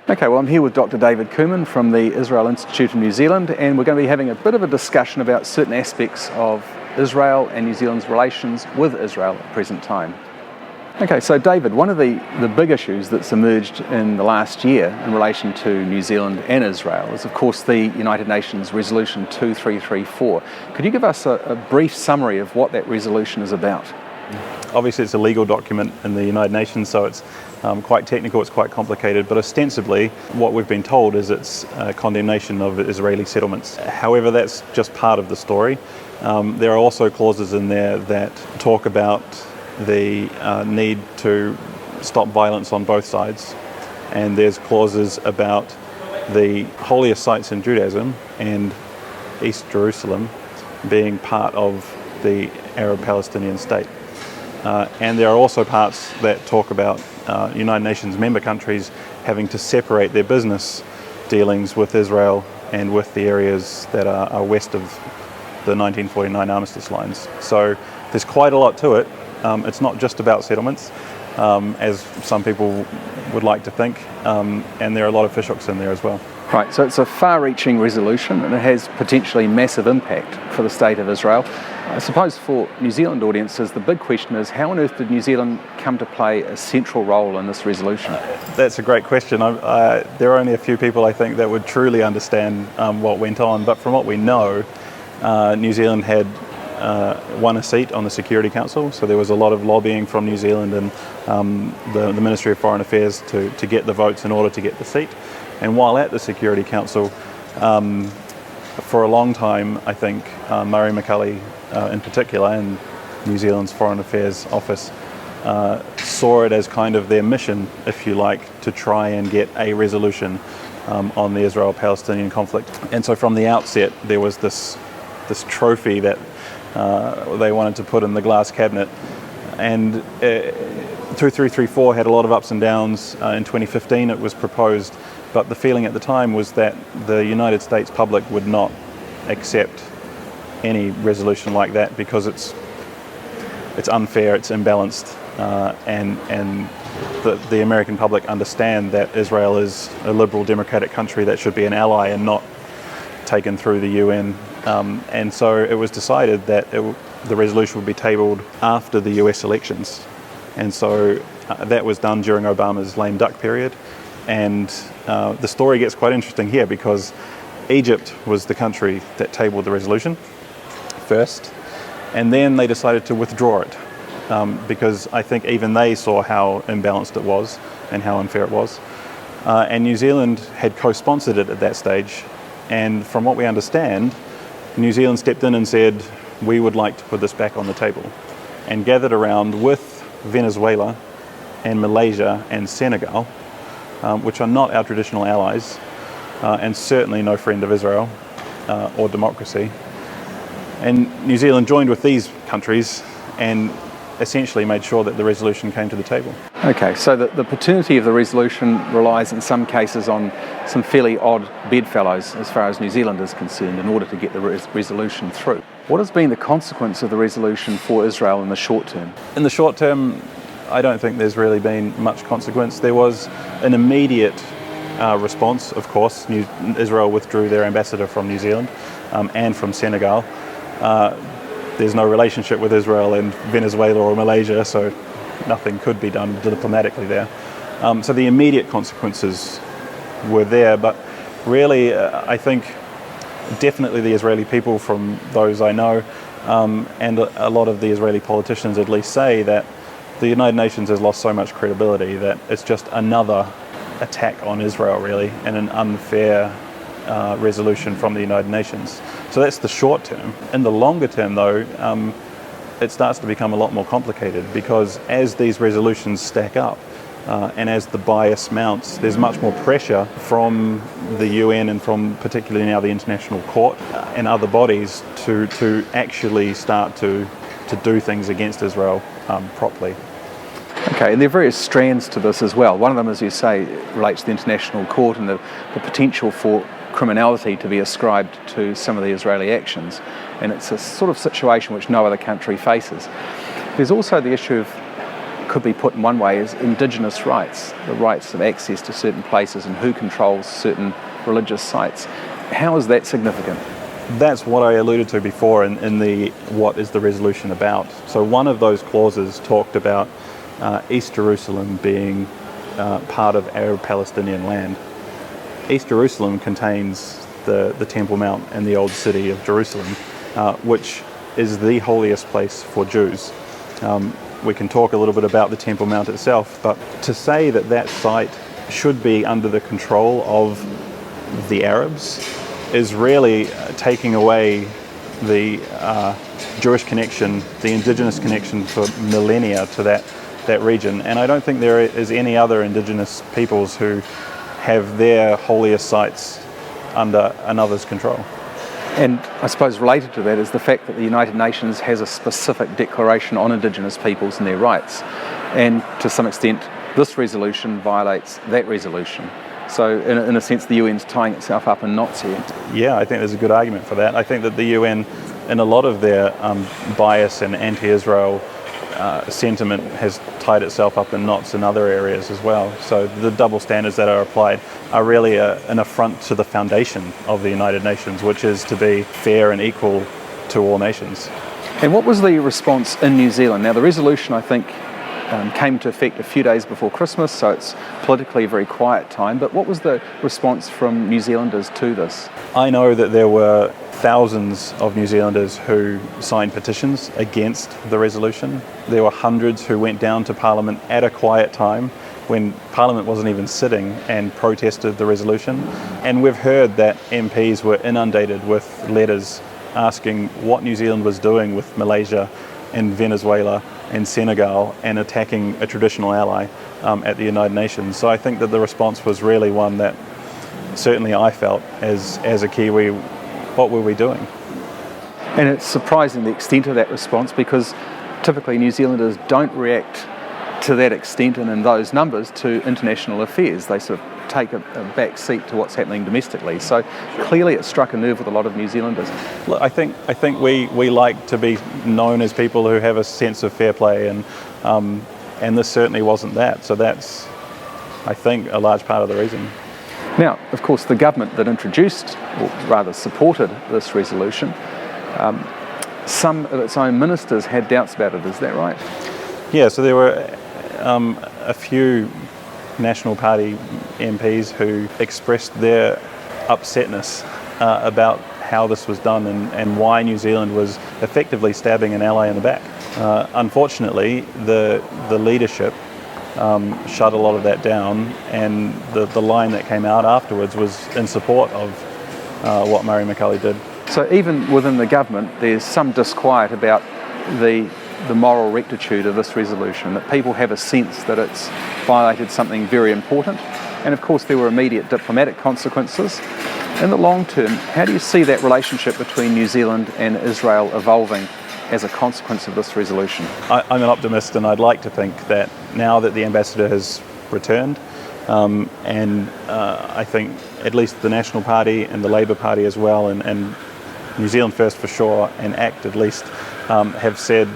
Okay, well, I'm here with Dr. David Cumin from the Israel Institute in New Zealand, and we're going to be having a bit of a discussion about certain aspects of Israel and New Zealand's relations with Israel at the present time. Okay, so David, one of the big issues that's emerged in the last year in relation to New Zealand and Israel is, of course, the United Nations Resolution 2334. Could you give us a brief summary of what that resolution is about? Obviously, it's a legal document in the United Nations, so it's quite technical, it's quite complicated, but ostensibly what we've been told is it's a condemnation of Israeli settlements. However, that's just part of the story. There are also clauses in there that talk about the need to stop violence on both sides, and there's clauses about the holiest sites in Judaism and East Jerusalem being part of the Arab-Palestinian state. And there are also parts that talk about United Nations member countries having to separate their business dealings with Israel and with the areas that are west of the 1949 armistice lines. So there's quite a lot to it. It's not just about settlements, as some people would like to think, and there are a lot of fishhooks in there as well. Right, so it's a far-reaching resolution and it has potentially massive impact for the state of Israel. I suppose for New Zealand audiences, the big question is, how on earth did New Zealand come to play a central role in this resolution? That's a great question. There are only a few people, I think, that would truly understand what went on, but from what we know, New Zealand had won a seat on the Security Council, so there was a lot of lobbying from New Zealand and the Ministry of Foreign Affairs to get the votes in order to get the seat. And while at the Security Council, for a long time, I think Murray McCully in particular, and New Zealand's Foreign Affairs Office, saw it as kind of their mission, if you like, to try and get a resolution on the Israel-Palestinian conflict. And so from the outset, there was this trophy that they wanted to put in the glass cabinet. And 2334 had a lot of ups and downs. In 2015 it was proposed, but the feeling at the time was that the United States public would not accept any resolution like that because it's unfair, it's imbalanced, and the American public understand that Israel is a liberal democratic country that should be an ally and not taken through the UN. And so it was decided that the resolution would be tabled after the US elections. And so that was done during Obama's lame duck period. And the story gets quite interesting here because Egypt was the country that tabled the resolution first, and then they decided to withdraw it because I think even they saw how imbalanced it was and how unfair it was. And New Zealand had co-sponsored it at that stage, and from what we understand, New Zealand stepped in and said, we would like to put this back on the table, and gathered around with Venezuela and Malaysia and Senegal, which are not our traditional allies, and certainly no friend of Israel or democracy. And New Zealand joined with these countries and essentially made sure that the resolution came to the table. Okay, so the paternity of the resolution relies in some cases on some fairly odd bedfellows as far as New Zealand is concerned in order to get the resolution through. What has been the consequence of the resolution for Israel in the short term? In the short term, I don't think there's really been much consequence. There was an immediate response, of course. Israel withdrew their ambassador from New Zealand and from Senegal. There's no relationship with Israel in Venezuela or Malaysia, so nothing could be done diplomatically there. So the immediate consequences were there, but really I think definitely the Israeli people, from those I know, and a lot of the Israeli politicians at least, say that the United Nations has lost so much credibility that it's just another attack on Israel, really, and an unfair resolution from the United Nations. So that's the short term. In the longer term, though, it starts to become a lot more complicated because as these resolutions stack up and as the bias mounts, there's much more pressure from the UN and from particularly now the International Court and other bodies to actually start to do things against Israel properly. Okay, and there are various strands to this as well. One of them, as you say, relates to the International Court and the potential for criminality to be ascribed to some of the Israeli actions, and it's a sort of situation which no other country faces. There's also the issue of could be put in one way as indigenous rights, the rights of access to certain places and who controls certain religious sites. How is that significant? That's what I alluded to before in the what is the resolution about. So one of those clauses talked about East Jerusalem being part of Arab-Palestinian land. East Jerusalem contains the Temple Mount and the Old City of Jerusalem, which is the holiest place for Jews. We can talk a little bit about the Temple Mount itself, but to say that that site should be under the control of the Arabs is really taking away the Jewish connection, the indigenous connection for millennia to that region. And I don't think there is any other indigenous peoples who have their holiest sites under another's control. And I suppose related to that is the fact that the United Nations has a specific declaration on Indigenous peoples and their rights. And to some extent, this resolution violates that resolution. So in a sense, the UN's tying itself up in knots here. Yeah, I think there's a good argument for that. I think that the UN, in a lot of their bias and anti-Israel sentiment, has tied itself up in knots in other areas as well. So the double standards that are applied are really an affront to the foundation of the United Nations, which is to be fair and equal to all nations. And what was the response in New Zealand? Now, the resolution, I think, came into effect a few days before Christmas, so it's politically a very quiet time. But what was the response from New Zealanders to this? I know that there were thousands of New Zealanders who signed petitions against the resolution. There were hundreds who went down to Parliament at a quiet time when Parliament wasn't even sitting and protested the resolution. And we've heard that MPs were inundated with letters asking what New Zealand was doing with Malaysia and Venezuela and Senegal and attacking a traditional ally at the United Nations. So I think that the response was really one that certainly I felt as a Kiwi, what were we doing? And it's surprising the extent of that response, because typically New Zealanders don't react to that extent and in those numbers to international affairs. They sort of take a back seat to what's happening domestically. So clearly it struck a nerve with a lot of New Zealanders. Look, I think we like to be known as people who have a sense of fair play, and this certainly wasn't that. So that's, I think, a large part of the reason. Now, of course, the government that introduced, or rather supported this resolution, some of its own ministers had doubts about it. Is that right? Yeah, so there were a few National Party MPs who expressed their upsetness about how this was done and why New Zealand was effectively stabbing an ally in the back. Unfortunately, the leadership shut a lot of that down, and the line that came out afterwards was in support of what Murray McCully did. So even within the government, there's some disquiet about the moral rectitude of this resolution, that people have a sense that it's violated something very important. And of course there were immediate diplomatic consequences. In the long term, how do you see that relationship between New Zealand and Israel evolving as a consequence of this resolution? I'm an optimist, and I'd like to think that now that the ambassador has returned, and I think at least the National Party and the Labour Party as well, and New Zealand First for sure, and ACT at least, have said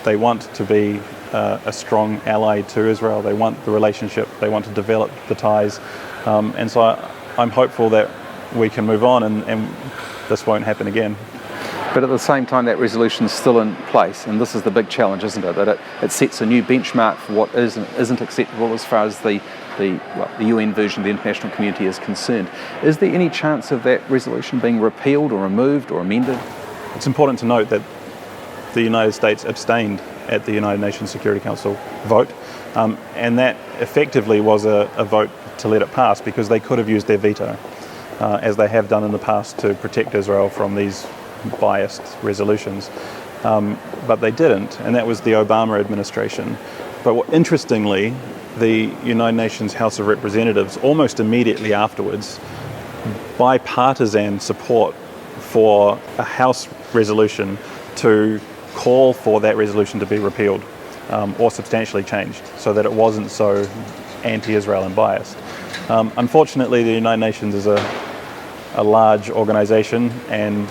they want to be a strong ally to Israel. They want the relationship, they want to develop the ties, and so I'm hopeful that we can move on and this won't happen again. But at the same time, that resolution is still in place, and this is the big challenge, isn't it? That it sets a new benchmark for what is and isn't acceptable as far as the UN version of the international community is concerned. Is there any chance of that resolution being repealed or removed or amended? It's important to note that the United States abstained at the United Nations Security Council vote, and that effectively was a vote to let it pass, because they could have used their veto, as they have done in the past, to protect Israel from these biased resolutions, but they didn't, and that was the Obama administration. But interestingly, the United Nations House of Representatives almost immediately afterwards, bipartisan support for a House resolution to call for that resolution to be repealed or substantially changed, so that it wasn't so anti-Israel and biased. Unfortunately, the United Nations is a large organisation, and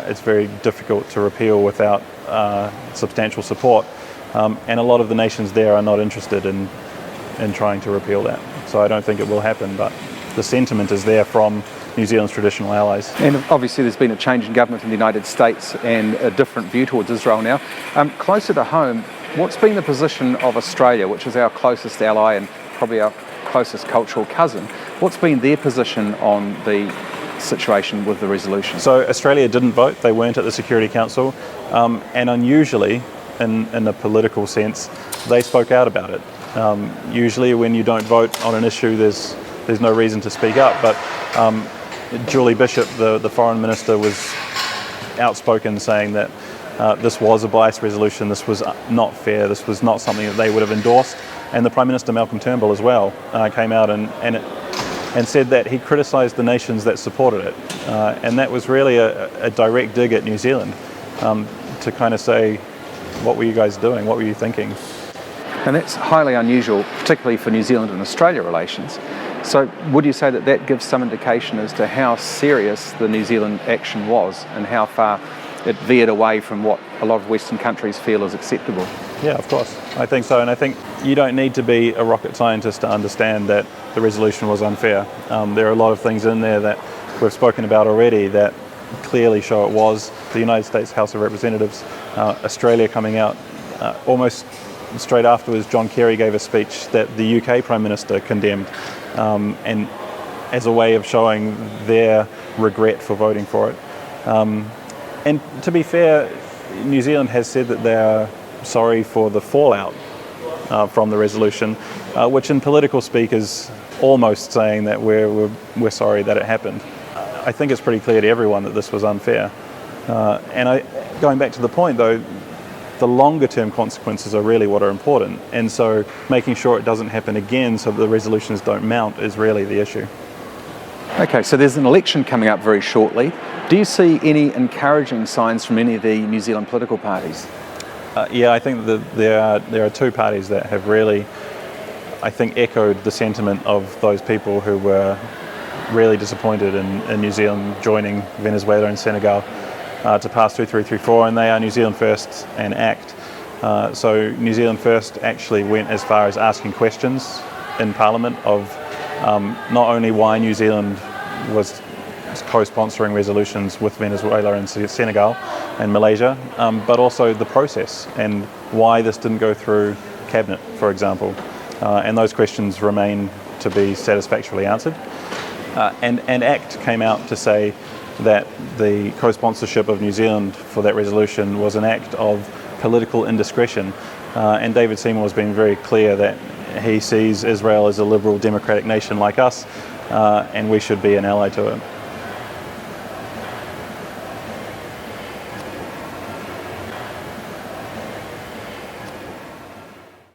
it's very difficult to repeal without substantial support. and a lot of the nations there are not interested in trying to repeal that. So I don't think it will happen, but the sentiment is there from New Zealand's traditional allies. And obviously there's been a change in government in the United States and a different view towards Israel now. Closer to home, what's been the position of Australia, which is our closest ally and probably our closest cultural cousin? What's been their position on the situation with the resolution? So Australia didn't vote, they weren't at the Security Council, and unusually, in a political sense, they spoke out about it. Usually when you don't vote on an issue, there's no reason to speak up, but Julie Bishop, the foreign minister, was outspoken saying that this was a biased resolution, this was not fair, this was not something that they would have endorsed. And the Prime Minister, Malcolm Turnbull, as well, came out and said that he criticised the nations that supported it. And that was really a direct dig at New Zealand, to kind of say, what were you guys doing, what were you thinking? And that's highly unusual, particularly for New Zealand and Australia relations. So would you say that that gives some indication as to how serious the New Zealand action was and how far it veered away from what a lot of Western countries feel is acceptable? Yeah, of course. I think so. And I think you don't need to be a rocket scientist to understand that the resolution was unfair. There are a lot of things in there that we've spoken about already that clearly show it was. The United States House of Representatives, Australia coming out almost straight afterwards, John Kerry gave a speech that the UK Prime Minister condemned, and as a way of showing their regret for voting for it. And to be fair, New Zealand has said that they are sorry for the fallout from the resolution, which in political speak is almost saying that we're sorry that it happened. I think it's pretty clear to everyone that this was unfair. Going back to the point though, the longer term consequences are really what are important, and so making sure it doesn't happen again so that the resolutions don't mount is really the issue. Okay, so there's an election coming up very shortly. Do you see any encouraging signs from any of the New Zealand political parties? Yeah, I think that there are two parties that have really, I think, echoed the sentiment of those people who were really disappointed in New Zealand joining Venezuela and Senegal to pass 2334, and they are New Zealand First and ACT. So New Zealand First actually went as far as asking questions in Parliament of not only why New Zealand was co-sponsoring resolutions with Venezuela and Senegal and Malaysia, but also the process and why this didn't go through Cabinet, for example. And those questions remain to be satisfactorily answered. And ACT came out to say that the co-sponsorship of New Zealand for that resolution was an act of political indiscretion. And David Seymour has been very clear that he sees Israel as a liberal democratic nation like us, and we should be an ally to it.